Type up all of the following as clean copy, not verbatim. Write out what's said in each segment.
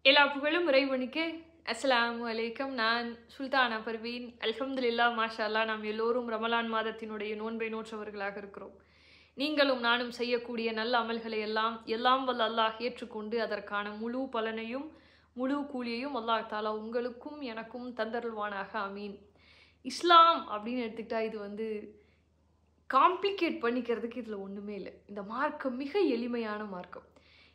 எல்லா புகழும் இறைவனுக்கே. அஸ்ஸலாமு அலைக்கும். நான் சுல்தானா பர்வீன். அல்ஹம்துலில்லாஹ், மாஷா அல்லாஹ். நாம் எல்லோரும் ரமலான் மாதத்தினுடைய நோன்பை நோற்றவர்களாக இருக்கிறோம். நீங்களும் நானும் செய்யக்கூடிய நல்ல அமல்களை எல்லாம் வல்ல அல்லாஹ் ஏற்றுக்கொண்டு அதற்கான முழு பலனையும் முழு கூலியையும் அல்லாஹ் தாலா உங்களுக்கும் எனக்கும் தந்தருள்வானாக. ஆமீன். இஸ்லாம் அப்படின்னு எடுத்துக்கிட்டா இது காம்ப்ளிகேட் பண்ணிக்கிறதுக்கு இதில் ஒன்றுமே இல்லை. இந்த மார்க்கம் மிக எளிமையான மார்க்கம்.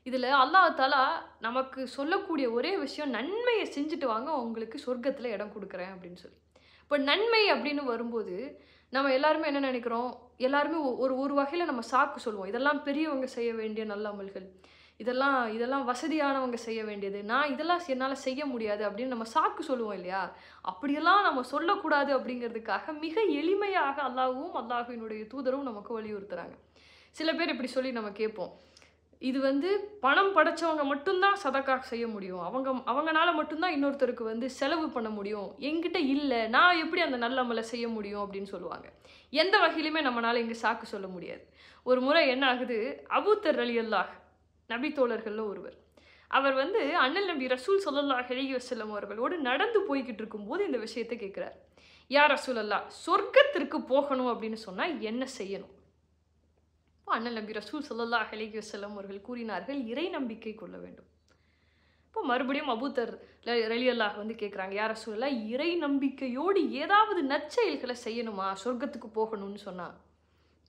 இதில் அல்லாஹ் தாலா நமக்கு சொல்லக்கூடிய ஒரே விஷயம், நன்மையை செஞ்சுட்டு வாங்க, உங்களுக்கு சொர்க்கத்தில் இடம் கொடுக்குறேன் அப்படின்னு சொல்லி. இப்போ நன்மை அப்படின்னு வரும்போது நம்ம எல்லாருமே என்ன நினைக்கிறோம், எல்லாருமே ஒரு வகையில் நம்ம சாக்கு சொல்லுவோம். இதெல்லாம் பெரியவங்க செய்ய வேண்டிய நல்ல அமல்கள், இதெல்லாம் வசதியானவங்க செய்ய வேண்டியது, நான் இதெல்லாம் என்னால் செய்ய முடியாது அப்படின்னு நம்ம சாக்கு சொல்லுவோம் இல்லையா? அப்படியெல்லாம் நம்ம சொல்லக்கூடாது அப்படிங்கிறதுக்காக மிக எளிமையாக அல்லாஹ்வும் அல்லாஹ்வினுடைய தூதரும் நமக்கு வலியுறுத்துறாங்க. சில பேர் இப்படி சொல்லி நம்ம கேட்போம், இது பணம் படைச்சவங்க மட்டும்தான் சதக்கா செய்ய முடியும், அவங்கனால மட்டும்தான் இன்னொருத்தருக்கு செலவு பண்ண முடியும், என்கிட்ட இல்லை, நான் எப்படி அந்த நல்ல அமலை செய்ய முடியும் அப்படின்னு சொல்லுவாங்க. எந்த வகையிலுமே நம்மளால இங்கே சாக்கு சொல்ல முடியாது. ஒரு முறை என்ன ஆகுது, அபூதர் ரலியல்லாஹ் நபி தோழர்களில் ஒருவர், அவர் அண்ணல் நபி ரசூல் ஸல்லல்லாஹு அலைஹி வஸல்லம் அவர்களோடு நடந்து போய்கிட்டு இருக்கும்போது இந்த விஷயத்தை கேட்குறார். யா ரசூலல்லாஹ், சொர்க்கத்திற்கு போகணும் அப்படின்னு சொன்னால் என்ன செய்யணும்? அண்ணல் நபி ரசூல் ஸல்லல்லாஹு அலைஹி வஸல்லம் அவர்கள் கூறினார்கள், இறை நம்பிக்கை கொள்ள வேண்டும். இப்போ மறுபடியும் அபூதர் ரலியல்லாஹ் கேட்குறாங்க, யா ரசூலல்லாஹ், இறை நம்பிக்கையோடு ஏதாவது நற்செயல்களை செய்யணுமா சொர்க்கத்துக்கு போகணும்னு சொன்னால்?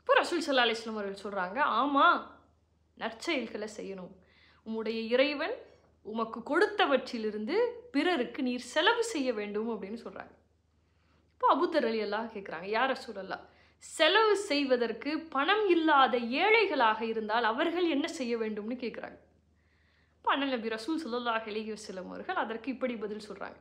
இப்போ ரசூல் ஸல்லல்லாஹு அலைஹி வஸல்லம் அவர்கள் சொல்கிறாங்க, ஆமாம், நற்செயல்களை செய்யணும். உம்முடைய இறைவன் உமக்கு கொடுத்தவற்றிலிருந்து பிறருக்கு நீர் செலவு செய்ய வேண்டும் அப்படின்னு சொல்கிறாங்க. இப்போ அபூதர் ரலியல்லாஹ் கேட்குறாங்க, யா ரசூலல்லாஹ், செலவு செய்வதற்கு பணம் இல்லாத ஏழைகளாக இருந்தால் அவர்கள் என்ன செய்ய வேண்டும்னு கேட்குறாங்க. இப்போ அண்ணல் நபி ரசூல் ஸல்லல்லாஹு அலைஹி வஸல்லம் அவர்கள் அதற்கு இப்படி பதில் சொல்கிறாங்க,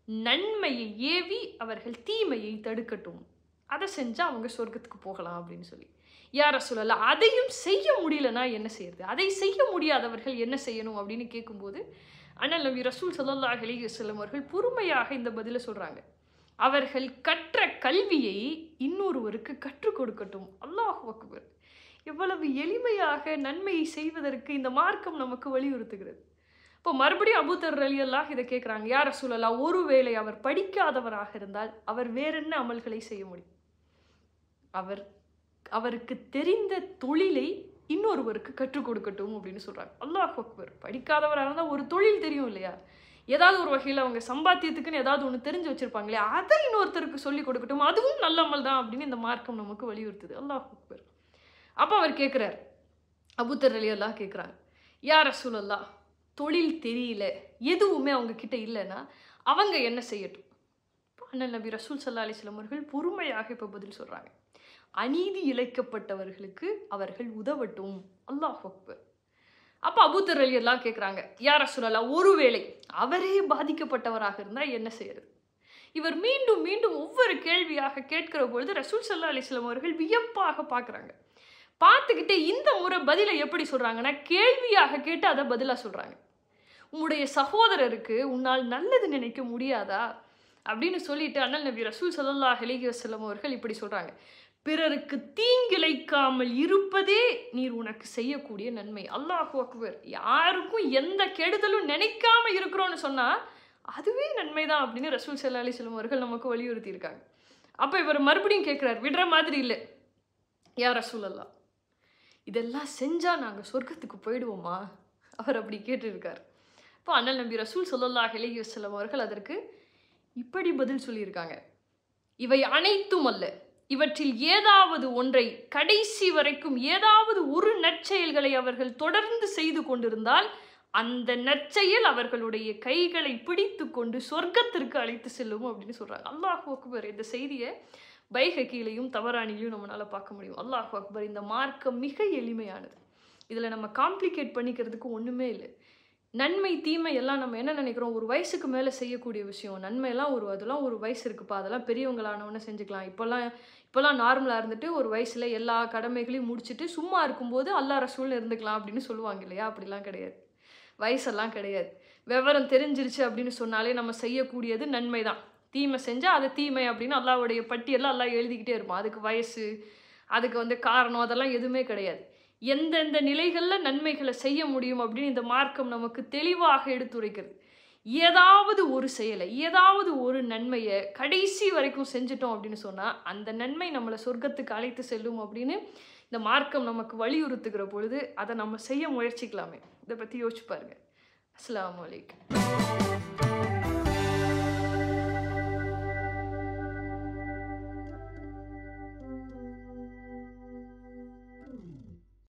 நன்மையை ஏவி அவர்கள் தீமையை தடுக்கட்டும், அதை செஞ்சால் அவங்க சொர்க்கத்துக்கு போகலாம் அப்படின்னு சொல்லி. யா ரசூலல்லாஹ், அதையும் செய்ய முடியலன்னா என்ன செய்யறது, அதை செய்ய முடியாதவர்கள் என்ன செய்யணும் அப்படின்னு கேட்கும்போது அண்ணல் நபி ரசூல் ஸல்லல்லாஹு அலைஹி வஸல்லம் அவர்கள் பொறுமையாக இந்த பதிலை சொல்கிறாங்க, அவர்கள் கற்ற கல்வியை இன்னொருவருக்கு கற்றுக் கொடுக்கட்டும். அல்லாஹ் அக்பர். எவ்வளவு எளிமையாக நன்மையை செய்வதற்கு இந்த மார்க்கம் நமக்கு வலியுறுத்துகிறது. இப்போ மறுபடியும் அபூதர் ரலியல்லாஹ் இதை கேட்குறாங்க, யா ரசூலல்லாஹ், ஒருவேளை அவர் படிக்காதவராக இருந்தால் அவர் வேற என்ன அமல்களை செய்ய முடியும்? அவருக்கு தெரிந்த தொழிலை இன்னொருவருக்கு கற்றுக் கொடுக்கட்டும் அப்படின்னு சொல்கிறாங்க. அல்லாஹ் அக்பர். படிக்காதவராக இருந்தால் ஒரு தொழில் தெரியும் இல்லையா, ஏதாவது ஒரு வகையில் அவங்க சம்பாத்தியத்துக்குன்னு ஏதாவது ஒன்று தெரிஞ்சு வச்சுருப்பாங்க இல்லையா, அதை இன்னொருத்தருக்கு சொல்லிக் கொடுக்கட்டும், அதுவும் நல்ல அமல் தான் அப்படின்னு இந்த மார்க்கம் நமக்கு வலியுறுத்துது. அல்லாஹ் அக்பர். அப்போ அவர் கேட்குறார், அபூதர் ரலியல்லாஹ் கேட்குறாங்க, யா ரசூலல்லாஹ், தொழில் தெரியல, எதுவுமே அவங்க கிட்ட இல்லைன்னா அவங்க என்ன செய்யட்டும்? அண்ணல் நபி ரசூல் ஸல்லல்லாஹு அலைஹி வஸல்லம் அவர்கள் பொறுமையாக இப்போ பதில் சொல்கிறாங்க, அநீதி இழைக்கப்பட்டவர்களுக்கு அவர்கள் உதவட்டும். அல்லாஹ் அக்பர். அப்போ அபூதர் ரலியல்லாஹ் கேட்குறாங்க, யா ரசூலல்லாஹ், ஒருவேளை அவரே பாதிக்கப்பட்டவராக இருந்தால் என்ன செய்யறது? இவர் மீண்டும் மீண்டும் ஒவ்வொரு கேள்வியாக கேட்கிற பொழுது ரசூல் ஸல்லல்லாஹு அலைஹி வஸல்லம் அவர்கள் வியப்பாக பார்க்குறாங்க. பார்த்துக்கிட்டே இந்த முறை பதிலை எப்படி சொல்கிறாங்கன்னா, கேள்வியாக கேட்டு அதை பதிலாக சொல்கிறாங்க. உன்னுடைய சகோதரருக்கு உன்னால் நல்லது நினைக்க முடியாதா அப்படின்னு சொல்லிட்டு அண்ணல் நபி ரசூல் ஸல்லல்லாஹு அலைஹி வஸல்லம் அவர்கள் இப்படி சொல்கிறாங்க, பிறருக்கு தீங்கிழைக்காமல் இருப்பதே நீர் உனக்கு செய்யக்கூடிய நன்மை. அல்லாஹு அக்பர். யாருக்கும் எந்த கெடுதலும் நினைக்காம இருக்கிறோன்னு சொன்னால் அதுவே நன்மை தான் அப்படின்னு ரசூல் ஸல்லல்லாஹு அலைஹி வஸல்லம் அவர்கள் நமக்கு வலியுறுத்தி இருக்காங்க. அப்போ இவர் மறுபடியும் கேட்குறார், விடுற மாதிரி இல்லை, யா ரசூலல்லாஹ், இதெல்லாம் செஞ்சால் நாங்கள் சொர்க்கத்துக்கு போயிடுவோமா? அவர் அப்படி கேட்டிருக்கார். இப்போ அண்ணல் நபி ரசூல் ஸல்லல்லாஹு அலைஹி வஸல்லம் அவர்கள் அதற்கு இப்படி பதில் சொல்லியிருக்காங்க, இவை அனைத்தும் அல்ல, இவற்றில் ஏதாவது ஒன்றை கடைசி வரைக்கும் ஏதாவது ஒரு நற்செயல்களை அவர்கள் தொடர்ந்து செய்து கொண்டிருந்தால் அந்த நற்செயல் அவர்களுடைய கைகளை பிடித்து கொண்டு சொர்க்கத்திற்கு அழைத்து செல்லும் அப்படின்னு சொல்கிறாங்க. அல்லாஹ் அக்பர். இந்த செய்தியை பைஹக்கியிலையும் தபரானிலையும் நம்மளால் பார்க்க முடியும். அல்லாஹ் அக்பர். இந்த மார்க்கம் மிக எளிமையானது. இதில் நம்ம காம்ப்ளிகேட் பண்ணிக்கிறதுக்கு ஒன்றுமே இல்லை. நன்மை தீமை எல்லாம் நம்ம என்ன நினைக்கிறோம், ஒரு வயசுக்கு மேலே செய்யக்கூடிய விஷயம். நன்மையெல்லாம் அதெல்லாம் ஒரு வயசு இருக்குப்பா, அதெல்லாம் பெரியவங்களானவொன்னே செஞ்சுக்கலாம். இப்போல்லாம் நார்மலாக இருந்துட்டு ஒரு வயசில் எல்லா கடமைகளையும் முடிச்சுட்டு சும்மா இருக்கும்போது அல்லாஹ் ரசூல்னு இருந்துக்கலாம் அப்படின்னு சொல்லுவாங்க இல்லையா? அப்படிலாம் கிடையாது, வயசெல்லாம் கிடையாது. விவரம் தெரிஞ்சிருச்சு அப்படின்னு சொன்னாலே நம்ம செய்யக்கூடியது நன்மை தான். தீமை செஞ்சால் அது தீமை அப்படின்னு அல்லாஹ்வுடைய பட்டியெல்லாம் அல்லாஹ் எழுதிக்கிட்டே இருப்பான். அதுக்கு வயசு, அதுக்கு காரணம், அதெல்லாம் எதுவுமே கிடையாது. எந்தெந்த நிலைகளில் நன்மைகளை செய்ய முடியும் அப்படின்னு இந்த மார்க்கம் நமக்கு தெளிவாக எடுத்துரைக்கிறது. ஏதாவது ஒரு செயலை, ஏதாவது ஒரு நன்மையை கடைசி வரைக்கும் செஞ்சிட்டோம் அப்படின்னு சொன்னால் அந்த நன்மை நம்மளை சொர்க்கத்துக்கு அழைத்து செல்லும் அப்படின்னு இந்த மார்க்கம் நமக்கு வலியுறுத்துகிற பொழுது அதை நம்ம செய்ய முயற்சிக்கலாமே. இதை பற்றி யோசிச்சு பாருங்க. அஸ்ஸலாமு அலைக்கும்.